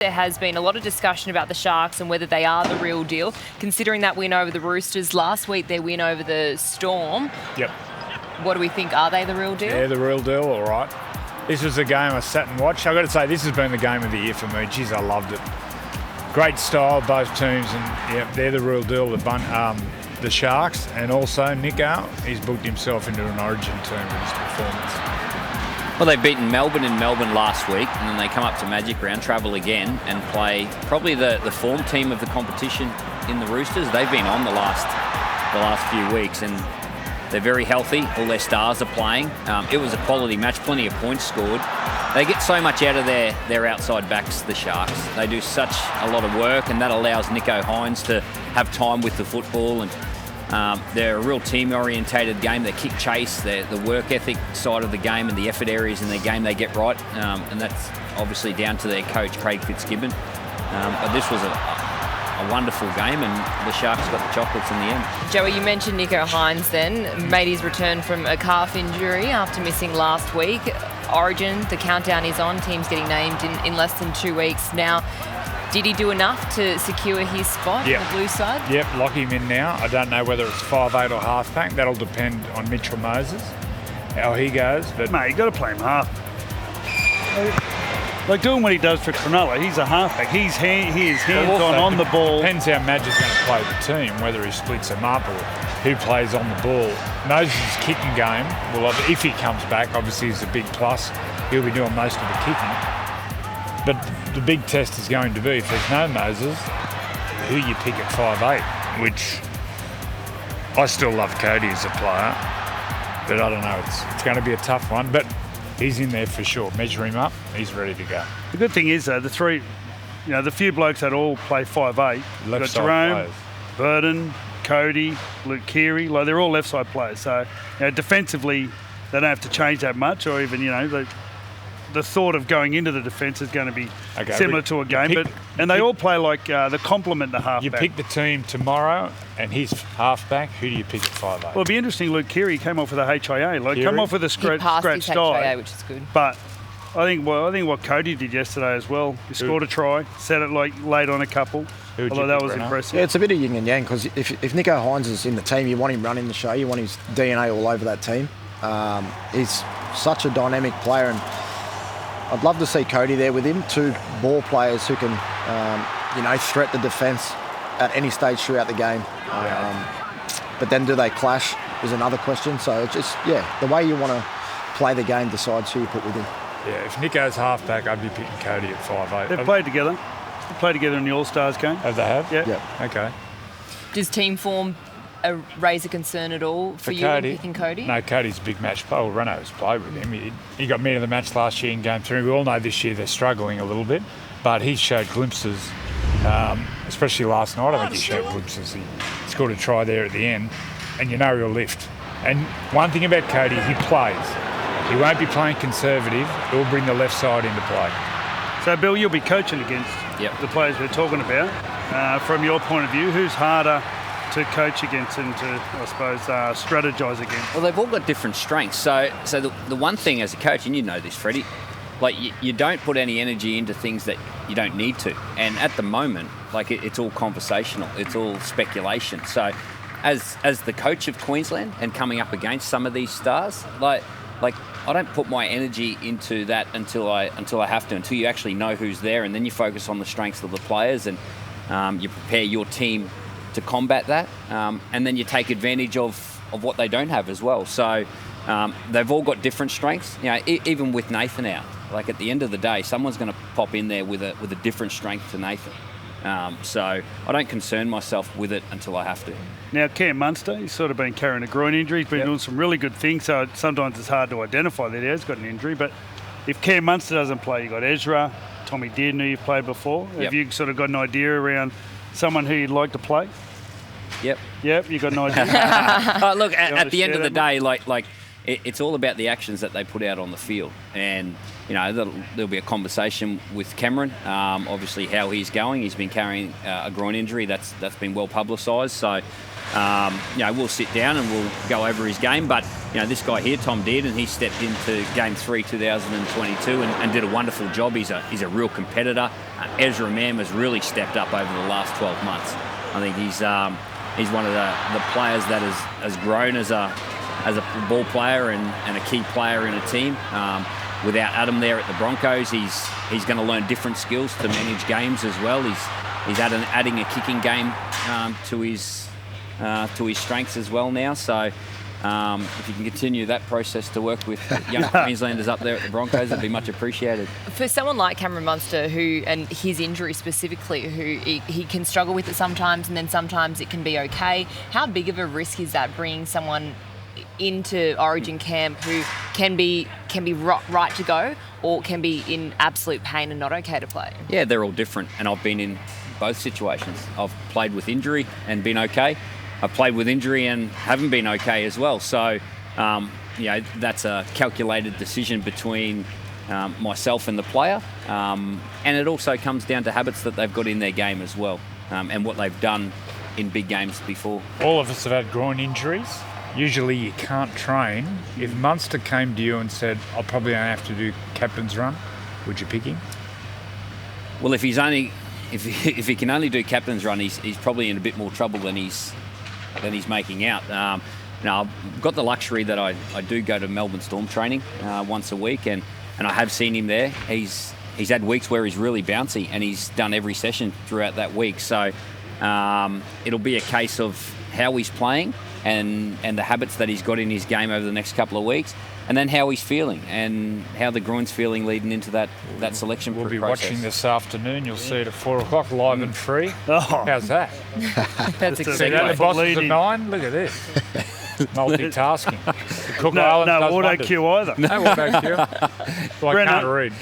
There has been a lot of discussion about the Sharks and whether they are the real deal, considering that win over the Roosters last week, their win over the Storm. Yep. What do we think? Are they the real deal? Yeah, the real deal, all right. This was a game I sat and watched. I've got to say, this has been the game of the year for me. Jeez, I loved it. Great style, both teams, and yeah, they're the real deal, the Sharks. And also, Nico, he's booked himself into an origin team with his performance. Well, they've beaten Melbourne in Melbourne last week, and then they come up to Magic Round, travel again, and play probably the form team of the competition in the Roosters. They've been on the last few weeks, and they're very healthy. All their stars are playing. It was a quality match, plenty of points scored. They get so much out of their outside backs, the Sharks. They do such a lot of work, and that allows Nico Hines to have time with the football. And they're a real team-orientated game. They kick chase, the work ethic side of the game and the effort areas in their game they get right. And that's obviously down to their coach, Craig Fitzgibbon. But this was a wonderful game, and the Sharks got the chocolates in the end. Joey, you mentioned Nico Hines then, made his return from a calf injury after missing last week. Origin, the countdown is on, teams getting named in less than 2 weeks now. Did he do enough to secure his spot on the blue side? Yep, lock him in now. I don't know whether it's 5'8" or halfback. That'll depend on Mitchell Moses, how he goes. But mate, you got to play him half. Like doing what he does for Cronulla, he's a halfback. He is hands-on on the ball. Depends how Madge's going to play the team, whether he splits them up or who plays on the ball. Moses' kicking game, well, if he comes back, obviously is a big plus. He'll be doing most of the kicking. But the big test is going to be, if there's no Moses, who you pick at 5'8", which I still love Cody as a player, but I don't know, it's going to be a tough one. But he's in there for sure. Measure him up, he's ready to go. The good thing is, though, the few blokes that all play 5'8", you've got Jerome, players. Burton, Cody, Luke Keary, they're all left side players. So defensively, they don't have to change that much, or even the thought of going into the defence is going to be similar to a game. They all play like the complement the halfback. You pick the team tomorrow, and he's halfback. Who do you pick at 5'8"? Well, it'll be interesting. Luke Keary came off with a HIA. Come off with a scratch die, HIA, which is good. But I think what Cody did yesterday as well. He scored a try, set it late on a couple. Although that was impressive. Yeah, it's a bit of yin and yang, because if Nico Hines is in the team, you want him running the show. You want his DNA all over that team. He's such a dynamic player, and I'd love to see Cody there with him. Two ball players who can, threat the defence at any stage throughout the game. But then do they clash is another question. So it's just, the way you want to play the game decides who you put with him. Yeah, if Nico's halfback, I'd be picking Cody at 5'8". They've played together. They played together in the All-Stars game. Have they have? Yeah. Okay. Does team form raise a concern at all for you in picking Cody? No, Cody's a big match player. Well, Reynolds played with him. He got man of the match last year in Game 3. We all know this year they're struggling a little bit, but he showed glimpses, especially last night. I think he showed glimpses. He scored a try there at the end, and he'll lift. And one thing about Cody, he plays. He won't be playing conservative. He'll bring the left side into play. So, Bill, you'll be coaching against the players we're talking about. From your point of view, who's harder to coach against and to, I suppose, strategise against? Well, they've all got different strengths. So the one thing as a coach, and you know this, Freddie, you don't put any energy into things that you don't need to. And at the moment, it's all conversational. It's all speculation. So as the coach of Queensland and coming up against some of these stars, I don't put my energy into that until I have to, until you actually know who's there, and then you focus on the strengths of the players, and you prepare your team to combat that, and then you take advantage of what they don't have as well. So they've all got different strengths. Even with Nathan out, at the end of the day, someone's going to pop in there with a different strength to Nathan. So I don't concern myself with it until I have to. Now, Cam Munster, he's sort of been carrying a groin injury. He's been doing some really good things, so sometimes it's hard to identify that he has got an injury. But if Cam Munster doesn't play, you've got Ezra, Tommy Dearden, who you've played before. Have you sort of got an idea around someone who you'd like to play? Yep, you've got an idea. Look, at the end of the day, it's all about the actions that they put out on the field. And, there'll be a conversation with Cameron, obviously how he's going. He's been carrying a groin injury. That's been well publicised. So we'll sit down and we'll go over his game. But, this guy here, Tom Dearden, he stepped into Game 3 2022 and did a wonderful job. He's a real competitor. Ezra Mam has really stepped up over the last 12 months. I think he's one of the players that has grown as a ball player and a key player in a team. Without Adam there at the Broncos, he's going to learn different skills to manage games as well. He's adding a kicking game to his strengths as well now. So if you can continue that process to work with young Queenslanders up there at the Broncos, it'd be much appreciated. For someone like Cameron Munster, and his injury specifically, who he can struggle with it sometimes, and then sometimes it can be okay. How big of a risk is that, bringing someone into Origin camp who can be right to go, or can be in absolute pain and not okay to play? Yeah, they're all different, and I've been in both situations. I've played with injury and been okay. I've played with injury and haven't been okay as well. So, that's a calculated decision between myself and the player, and it also comes down to habits that they've got in their game as well, and what they've done in big games before. All of us have had groin injuries. Usually you can't train. If Munster came to you and said, I'll probably only have to do captain's run, would you pick him? Well, if he can only do captain's run, he's probably in a bit more trouble than he's making out. I've got the luxury that I do go to Melbourne Storm training once a week, and I have seen him there. He's had weeks where he's really bouncy, and he's done every session throughout that week. So it'll be a case of how he's playing and the habits that he's got in his game over the next couple of weeks, and then how he's feeling and how the groin's feeling leading into that selection process. We'll be watching this afternoon. You'll see it at 4 o'clock, live and free. Oh. How's that? That's See that, the bosses at 9? Look at this. Multitasking. No auto cue either. No auto cue. Well, I can't read.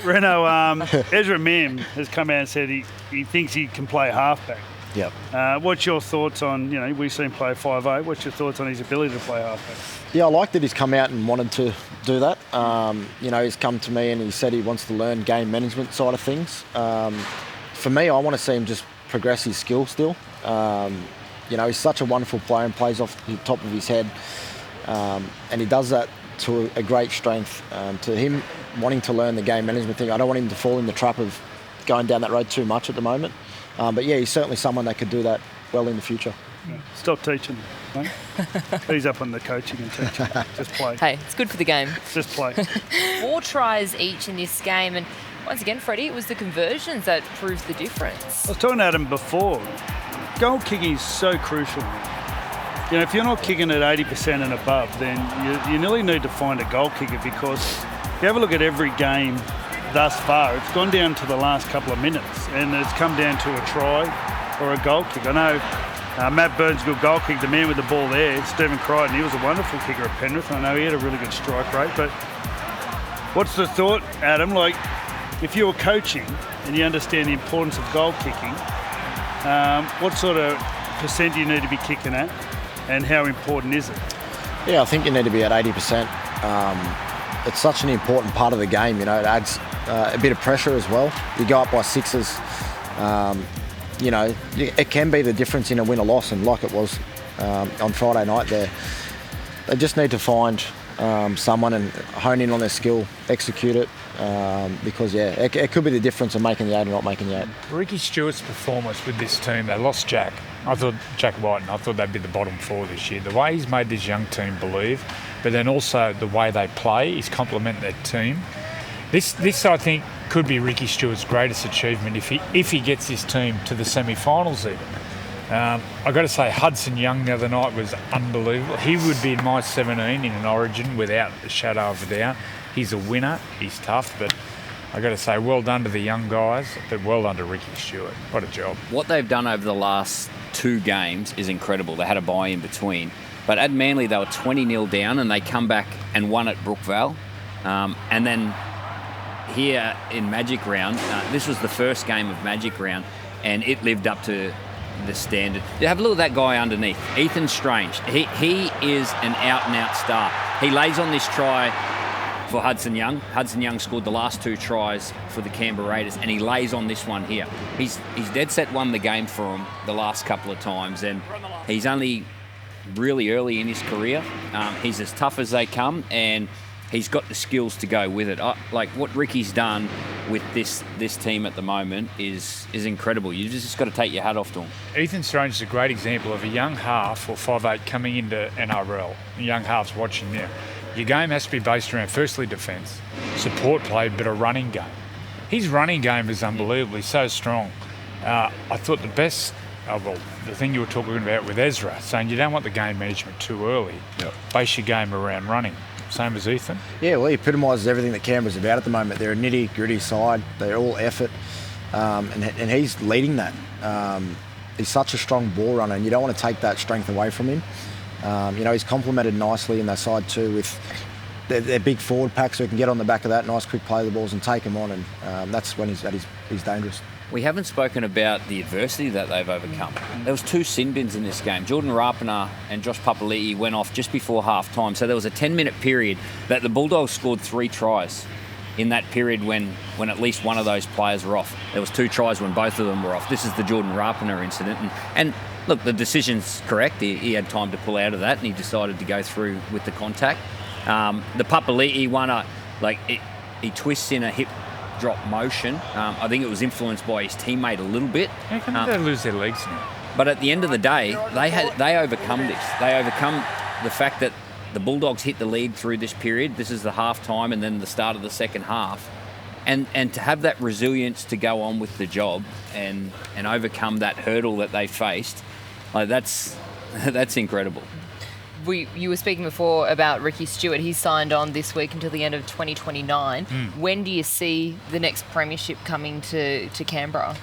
Reno, Ezra Mam has come out and said he thinks he can play halfback. Yep. What's your thoughts on, we've seen him play 5'8". What's your thoughts on his ability to play halfback? Yeah, I like that he's come out and wanted to do that. He's come to me and he said he wants to learn game management side of things. For me, I want to see him just progress his skill still. He's such a wonderful player and plays off the top of his head. And he does that to a great strength. To him wanting to learn the game management thing, I don't want him to fall in the trap of going down that road too much at the moment. But yeah, he's certainly someone that could do that well in the future. Yeah. Stop teaching, mate. He's up on the coaching and teaching. Just play. Hey, it's good for the game. Just play. 4 tries each in this game, and once again, Freddie, it was the conversions that proved the difference. I was talking to Adam before. Goal kicking is so crucial. If you're not kicking at 80% and above, then you nearly need to find a goal kicker, because if you have a look at every game thus far, it's gone down to the last couple of minutes, and it's come down to a try or a goal kick. I know Matt Burns, good goal kick. The man with the ball there, Stephen Crichton, he was a wonderful kicker at Penrith. I know he had a really good strike rate. But what's the thought, Adam? Like, if you're coaching and you understand the importance of goal kicking, what sort of percent do you need to be kicking at, and how important is it? Yeah, I think you need to be at 80%. It's such an important part of the game. It adds a bit of pressure as well. You go up by 6s. It can be the difference in a win or loss, and like it was on Friday night there. They just need to find someone and hone in on their skill, execute it, because, it could be the difference of making the 8 or not making the 8. Ricky Stewart's performance with this team, they lost Jack. I thought Jack White, and I thought they'd be the bottom 4 this year. The way he's made this young team believe, but then also the way they play is complementing their team. This I think could be Ricky Stewart's greatest achievement if he gets his team to the semi-finals even. I've got to say, Hudson Young the other night was unbelievable. He would be in my 17 in an Origin without a shadow of a doubt. He's a winner. He's tough, but I've got to say, well done to the young guys, but well done to Ricky Stewart. What a job. What they've done over the last 2 games is incredible. They had a bye in between. But at Manly, they were 20-0 down, and they come back and won at Brookvale. And then here in Magic Round, this was the first game of Magic Round, and it lived up to the standard. You have a look at that guy underneath, Ethan Strange. He is an out-and-out star. He lays on this try for Hudson Young. Hudson Young scored the last 2 tries for the Canberra Raiders, and he lays on this one here. He's dead set won the game for him the last couple of times, and he's only really early in his career. He's as tough as they come, and he's got the skills to go with it. Like what Ricky's done with this team at the moment is incredible. You just got to take your hat off to him. Ethan Strange is a great example of a young half or 5'8" coming into NRL. Young halves watching now. Your game has to be based around firstly defence, support play, but a running game. His running game is unbelievably so strong. I thought the best, the thing you were talking about with Ezra, saying you don't want the game management too early. Yep. Base your game around running. Same as Ethan. Yeah, well, he epitomises everything that Canberra's about at the moment. They're a nitty-gritty side. They're all effort, and he's leading that. He's such a strong ball runner, and you don't want to take that strength away from him. He's complemented nicely in their side too with their big forward pack, so he can get on the back of that, nice quick play the balls and take them on, and that's when he's dangerous. We haven't spoken about the adversity that they've overcome. There was 2 sin bins in this game. Jordan Rapana and Josh Papali'i went off just before half-time. So there was a 10-minute period that the Bulldogs scored 3 tries in that period when at least one of those players were off. There was 2 tries when both of them were off. This is the Jordan Rapana incident. And look, the decision's correct. He had time to pull out of that, and he decided to go through with the contact. The Papali'i one, he twists in a hip drop motion. I think it was influenced by his teammate a little bit. How come they lose their legs now? But at the end of the day, they overcome this. They overcome the fact that the Bulldogs hit the lead through this period. This is the half time and then the start of the second half. And to have that resilience to go on with the job and overcome that hurdle that they faced, that's incredible. You were speaking before about Ricky Stewart. He's signed on this week until the end of 2029. When do you see the next premiership coming to Canberra?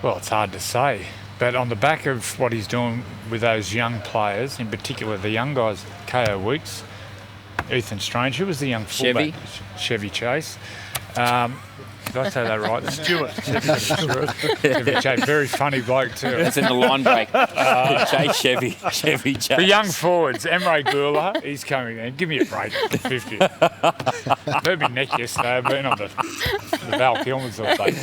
Well, it's hard to say. But on the back of what he's doing with those young players, in particular the young guys, K.O. Weeks, Ethan Strange, who was the young fullback? Chevy Chase. Did I say that right? Stewart. Chevy Chase, very funny bloke too. It's in the line break. Chevy Chase. The young forwards, Emre Gula, he's coming in. Give me a break at the 50. Hurt my neck yesterday. I've been on the Val Kilmers all day.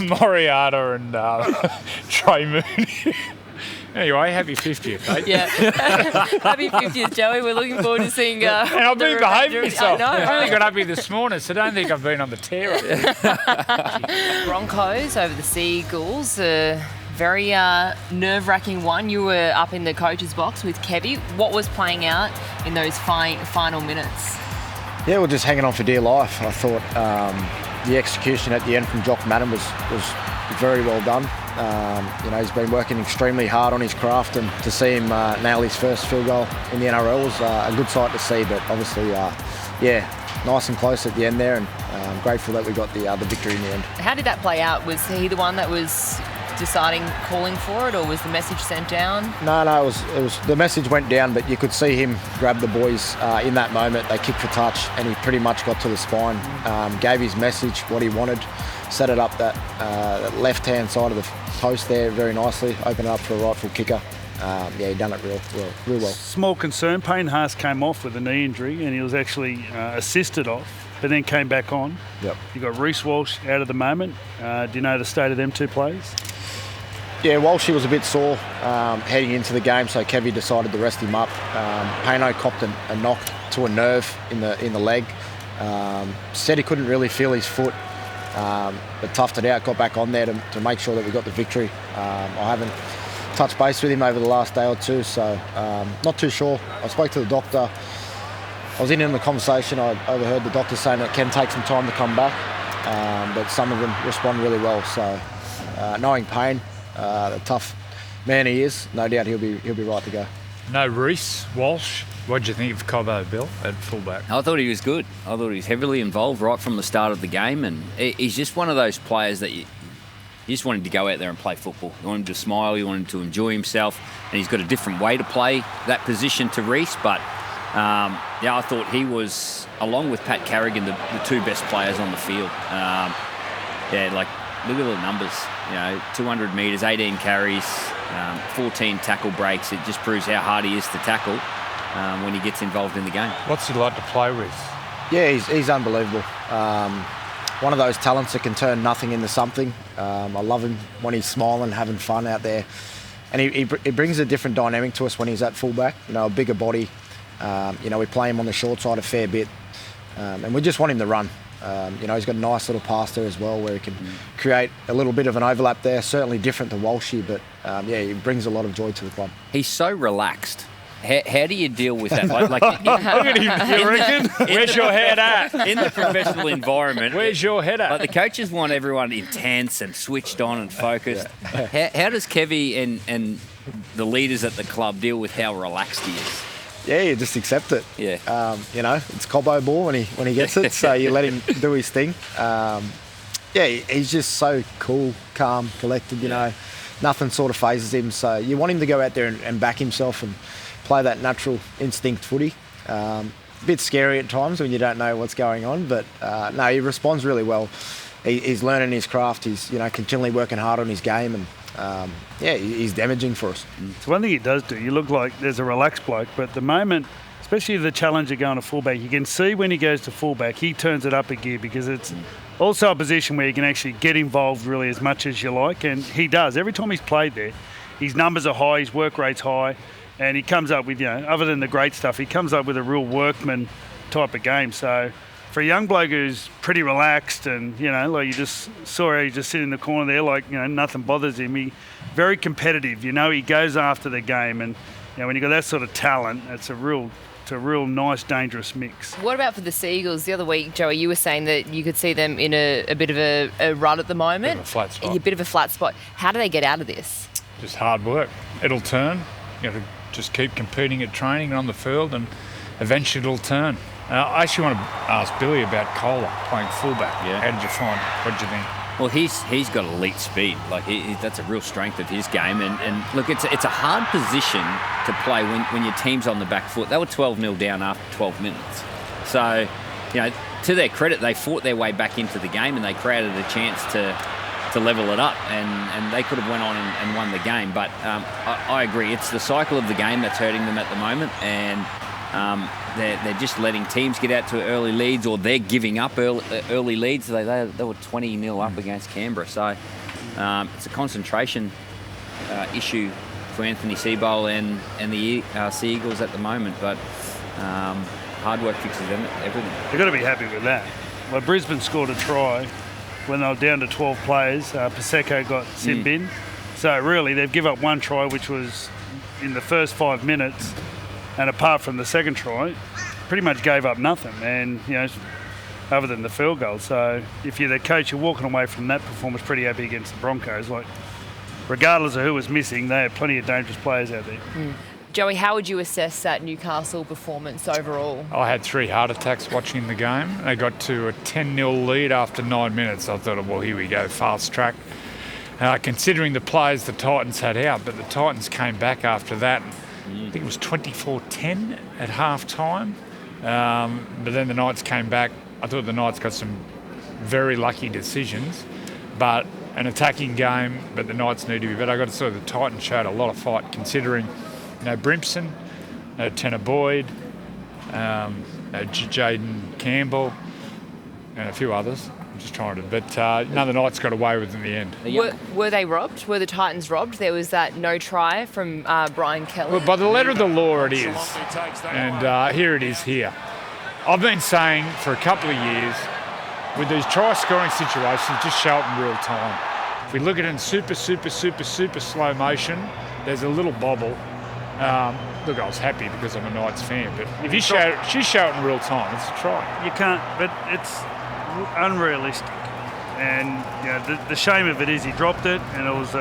Moriarty and Trey Mooney. Anyway, happy 50th, mate. Yeah. Happy 50th, Joey. We're looking forward to seeing... and I've been behaving myself. I know. I only got up here this morning, so don't think I've been on the tear. Broncos over the Seagulls. A very nerve-wracking one. You were up in the coach's box with Kevy. What was playing out in those final minutes? Yeah, we're just hanging on for dear life. I thought the execution at the end from Jock Madden was very well done. He's been working extremely hard on his craft, and to see him nail his first field goal in the NRL was a good sight to see. But obviously, nice and close at the end there, and grateful that we got the victory in the end. How did that play out? Was he the one that was calling for it, or was the message sent down? No, it was the message went down, but you could see him grab the boys in that moment. They kicked for touch, and he pretty much got to the spine, gave his message, what he wanted, set it up that left-hand side of the post there very nicely, opened it up for a right foot kicker. He done it real well. Small concern, Payne Haas came off with a knee injury, and he was actually assisted off, but then came back on. Yep. You got Reece Walsh out at the moment. Do you know the state of them 2 players? Yeah, Walsh was a bit sore heading into the game, so Kevy decided to rest him up. Payno copped a knock to a nerve in the leg. Said he couldn't really feel his foot, but toughed it out, got back on there to make sure that we got the victory. I haven't touched base with him over the last day or two, so not too sure. I spoke to the doctor. I was in the conversation. I overheard the doctor saying it can take some time to come back, but some of them respond really well. So knowing Payne, the tough man he is, no doubt he'll be right to go. No Reece Walsh. What did you think of Cobbo Bill at fullback? I thought he was good. I thought he was heavily involved right from the start of the game, and he's just one of those players that you just want him to go out there and play football. You want him to smile, you want him to enjoy himself, and he's got a different way to play that position to Reece, but I thought he was, along with Pat Carrigan, the 2 best players on the field. Look at the numbers. 200 metres, 18 carries, 14 tackle breaks. It just proves how hard he is to tackle. when he gets involved in the game. What's he like to play with? Yeah, he's unbelievable. One of those talents that can turn nothing into something. I love him when he's smiling, having fun out there. And he brings a different dynamic to us when he's at fullback. A bigger body. We play him on the short side a fair bit. And we just want him to run. He's got a nice little pass there as well where he can create a little bit of an overlap there. Certainly different to Walshy, but he brings a lot of joy to the club. He's so relaxed. How do you deal with that? Like Look at him, you reckon? Where's your head at? In the professional environment. Where's your head at? Like the coaches want everyone intense and switched on and focused. Yeah. How does Kevy and the leaders at the club deal with how relaxed he is? Yeah, you just accept it. Yeah. It's Cobbo ball when he gets it, so you let him do his thing. He's just so cool, calm, collected, Nothing sort of phases him. So you want him to go out there and back himself and play that natural instinct footy. A bit scary at times when you don't know what's going on, but no, he responds really well. He's learning his craft. He's continually working hard on his game, and he's damaging for us. So one thing he does do, you look like there's a relaxed bloke, but at the moment, especially the challenger going to fullback, you can see when he goes to fullback, he turns it up a gear because it's also a position where you can actually get involved really as much as you like, and he does. Every time he's played there, his numbers are high, his work rate's high, and he comes up with, other than the great stuff, he comes up with a real workman type of game. So for a young bloke who's pretty relaxed and, like you just saw how he just sit in the corner there, like, nothing bothers him. He very competitive, he goes after the game, and, when you got that sort of talent, it's a real nice, dangerous mix. What about for the Seagulls? The other week, Joey, you were saying that you could see them in a bit of a rut at the moment. Bit of a flat spot. A bit of a flat spot. How do they get out of this? Just hard work. It'll turn. Just keep competing at training and on the field, and eventually it'll turn. I actually want to ask Billy about Kohler playing fullback. Yeah. How did you find it? What did you think? Well, he's got elite speed. Like that's a real strength of his game. And look, it's a hard position to play when your team's on the back foot. They were 12-0 down after 12 minutes. So, to their credit, they fought their way back into the game and they created a chance to level it up, and they could have went on and won the game. But I agree, it's the cycle of the game that's hurting them at the moment, and they're just letting teams get out to early leads, or they're giving up early leads. They were 20-0 up against Canberra, so it's a concentration issue for Anthony Seabold and the Sea Eagles at the moment. But hard work fixes everything. They've got to be happy with that. Well, Brisbane scored a try when they were down to 12 players. Paseko got sin bin. So really, they've given up one try, which was in the first 5 minutes. And apart from the second try, pretty much gave up nothing. And, other than the field goal. So if you're the coach, you're walking away from that performance pretty happy against the Broncos. Like, regardless of who was missing, they had plenty of dangerous players out there. Joey, how would you assess that Newcastle performance overall? I had 3 heart attacks watching the game. They got to a 10-0 lead after 9 minutes. I thought, well, here we go, fast track. Considering the players the Titans had out, but the Titans came back after that. I think it was 24-10 at half-time. But then the Knights came back. I thought the Knights got some very lucky decisions, but an attacking game, but the Knights need to be better. I got to say the Titans showed a lot of fight, considering Brimson, Tanner Boyd, Jaden Campbell, and a few others. I'm just trying to, but none of the Knights got away with in the end. Were they robbed? Were the Titans robbed? There was that no try from Brian Kelly. Well, by the letter of the law, it is, and here it is here. I've been saying for a couple of years, with these try-scoring situations, just show it in real time. If we look at it in super slow motion, there's a little bobble. Look, I was happy because I'm a Knights fan, but if you show it in real time, it's a try. You can't, but it's unrealistic. And the shame of it is he dropped it, and it was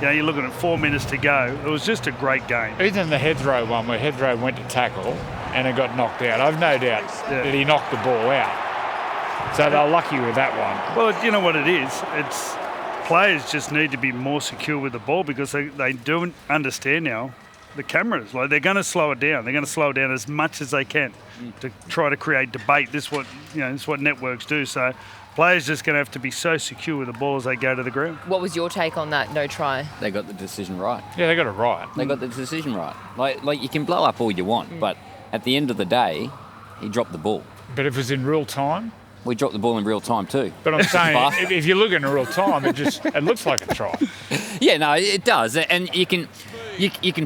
you're looking at 4 minutes to go. It was just a great game. Even the Heathrow one where Heathrow went to tackle and it got knocked out. I've no doubt that he knocked the ball out. So they're lucky with that one. Well, you know what it is? It's players just need to be more secure with the ball because they don't understand now the cameras. Like, they're going to slow it down. They're going to slow it down as much as they can to try to create debate. This is what networks do. So players just going to have to be so secure with the ball as they go to the ground. What was your take on that no try? They got the decision right. Yeah, they got it right. They got the decision right. Like you can blow up all you want, but at the end of the day, he dropped the ball. But if it was in real time... We dropped the ball in real time too. But I'm saying, if you look in real time, it looks like a try. Yeah, no, it does. And you can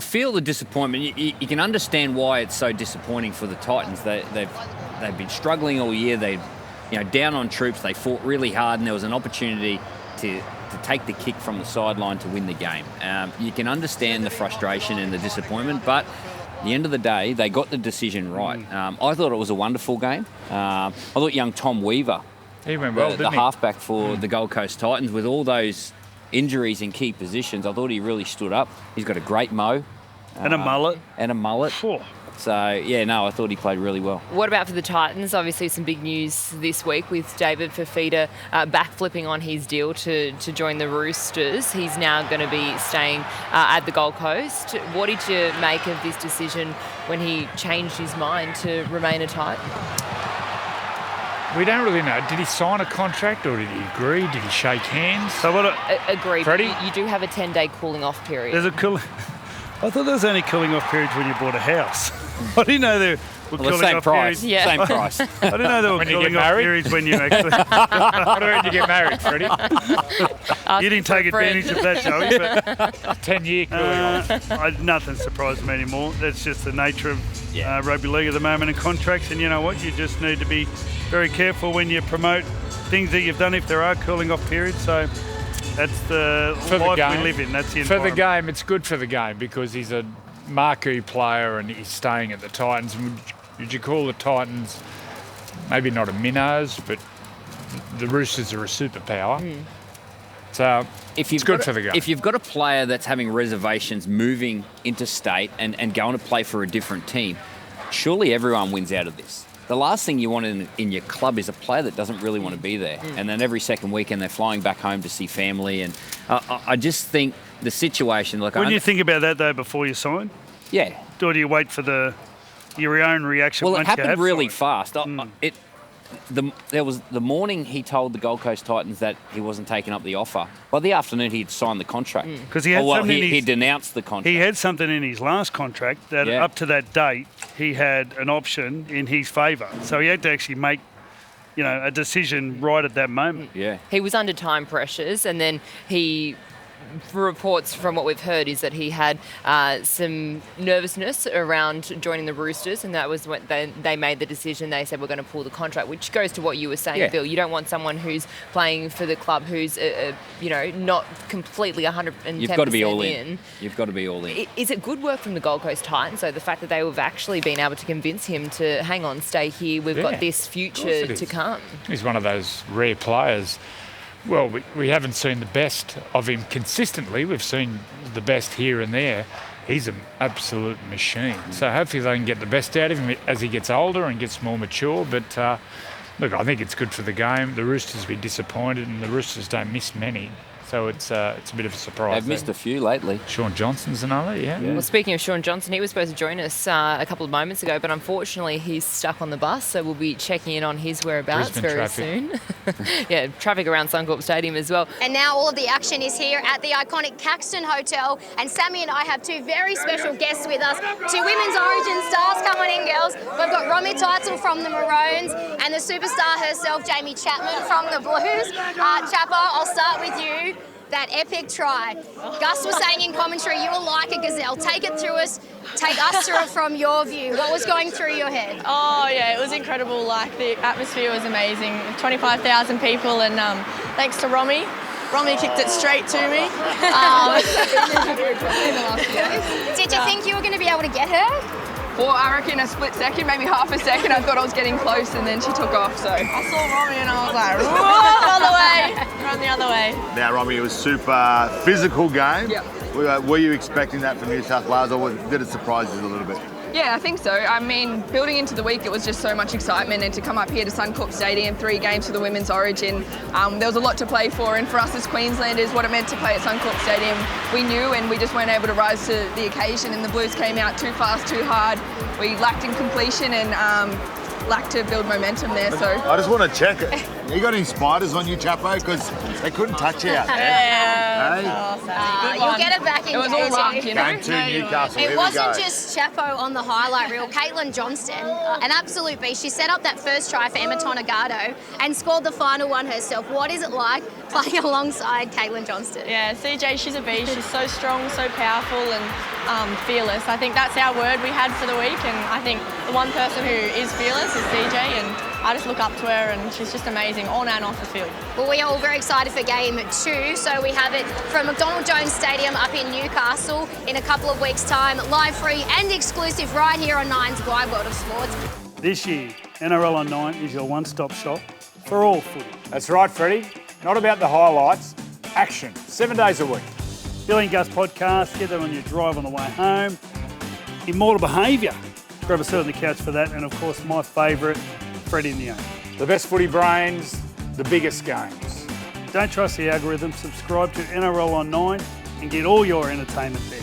feel the disappointment. You can understand why it's so disappointing for the Titans. They've been struggling all year. They've down on troops. They fought really hard, and there was an opportunity to take the kick from the sideline to win the game. You can understand the frustration and the disappointment, but at the end of the day, they got the decision right. I thought it was a wonderful game. I thought young Tom Weaver, he went well, the halfback for the Gold Coast Titans, with all those injuries in key positions, I thought he really stood up. He's got a great mo. And a mullet. Sure. So, yeah, no, I thought he played really well. What about for the Titans? Obviously some big news this week with David Fifita backflipping on his deal to join the Roosters. He's now going to be staying at the Gold Coast. What did you make of this decision when he changed his mind to remain a Titan? We don't really know. Did he sign a contract or did he agree? Did he shake hands? So Agreed. Freddie? You do have a 10-day cooling off period. There's I thought there was only cooling off periods when you bought a house. I didn't know there were cooling same off price. periods. Yeah. Same price. I didn't know there were When you cooling get off married? periods when you actually... What about you get married, Freddie? You didn't take advantage of that, Joey, but 10-year cooling off. nothing surprises me anymore. That's just the nature of rugby league at the moment and contracts. And you know what? You just need to be very careful when you promote things that you've done if there are cooling off periods. So that's the life we live in. That's the environment. For the game, it's good for the game because he's a marquee player and he's staying at the Titans. Would you call the Titans maybe not a minnows, but the Roosters are a superpower. So it's good for the game. If you've got a player that's having reservations moving interstate and going to play for a different team, surely everyone wins out of this. The last thing you want in your club is a player that doesn't really want to be there. And then every second weekend they're flying back home to see family. And I just think the situation... Wouldn't you think about that, though, before you sign? Yeah. Or do you wait for your own reaction? Well, once it happened you have really signed? fast. There was the morning he told the Gold Coast Titans that he wasn't taking up the offer. By the afternoon, he'd signed the contract. Because he had he denounced the contract. He had something in his last contract that up to that date, he had an option in his favour. So he had to actually make, a decision right at that moment. Yeah. He was under time pressures, and then reports from what we've heard is that he had some nervousness around joining the Roosters, and that was when they made the decision. They said, we're going to pull the contract, which goes to what you were saying, Bill. You don't want someone who's playing for the club who's, not completely 110% You've got to be all in. You've got to be all in. Is it good work from the Gold Coast Titans? So the fact that they have actually been able to convince him to hang on, stay here, we've got this future to come. He's one of those rare players. Well, we haven't seen the best of him consistently. We've seen the best here and there. He's an absolute machine. So hopefully they can get the best out of him as he gets older and gets more mature. But, look, I think it's good for the game. The Roosters will be disappointed, and the Roosters don't miss many. So it's a bit of a surprise. They've missed a few lately. Sean Johnson's another, yeah. Well, speaking of Sean Johnson, he was supposed to join us a couple of moments ago, but unfortunately he's stuck on the bus, so we'll be checking in on his whereabouts very soon. Yeah, traffic around Suncorp Stadium as well. And now all of the action is here at the iconic Caxton Hotel, and Sammy and I have two very special guests with us, two Women's Origin stars. Come on in, girls. We've got Romy Teitzel from the Maroons and the superstar herself, Jamie Chapman from the Blues. Chapper, I'll start with you. That epic try. Gus was saying in commentary you were like a gazelle. Take it through us. Take us through it from your view. What was going through your head? Oh, yeah, it was incredible. Like, the atmosphere was amazing. 25,000 people, and thanks to Romy. Romy kicked it straight to me. Did you think you were going to be able to get her? Well, I reckon a split second, maybe half a second, I thought I was getting close, and then she took off. So I saw Romy and I was like, run the other way. Now, Romy, it was super physical game. Yep. Were you expecting that from New South Wales, or did it surprise you a little bit? Yeah, I think so. I mean, building into the week, it was just so much excitement, and to come up here to Suncorp Stadium, 3 games for the Women's Origin, there was a lot to play for, and for us as Queenslanders, what it meant to play at Suncorp Stadium, we knew, and we just weren't able to rise to the occasion, and the Blues came out too fast, too hard. We lacked in completion and lacked to build momentum there. So I just want to check, You got any spiders on you, Chapo? Because they couldn't touch you out there. Yeah. You'll get it back in It was all game luck, two. you know. Game 2 Newcastle. It Here wasn't we go. just Chapo on the highlight reel. Caitlin Johnston, an absolute beast. She set up that first try for Emma Tonegado and scored the final one herself. What is it like playing alongside Caitlin Johnston? Yeah, CJ, she's a beast. She's so strong, so powerful and fearless. I think that's our word we had for the week, and I think the one person who is fearless is CJ, and I just look up to her, and she's just amazing on and off the field. Well, we are all very excited for game 2, so we have it from McDonald Jones Stadium up in Newcastle in a couple of weeks' time, live, free and exclusive right here on Nine's Wide World of Sports. This year, NRL on 9 is your one-stop shop for all footy. That's right, Freddie. Not about the highlights, action, 7 days a week. Billy and Gus podcast, get that on your drive on the way home. Immortal Behaviour, grab a seat on the couch for that, and of course my favourite, Freddie in the Own. The best footy brains, the biggest games. Don't trust the algorithm, subscribe to NRL on 9 and get all your entertainment there.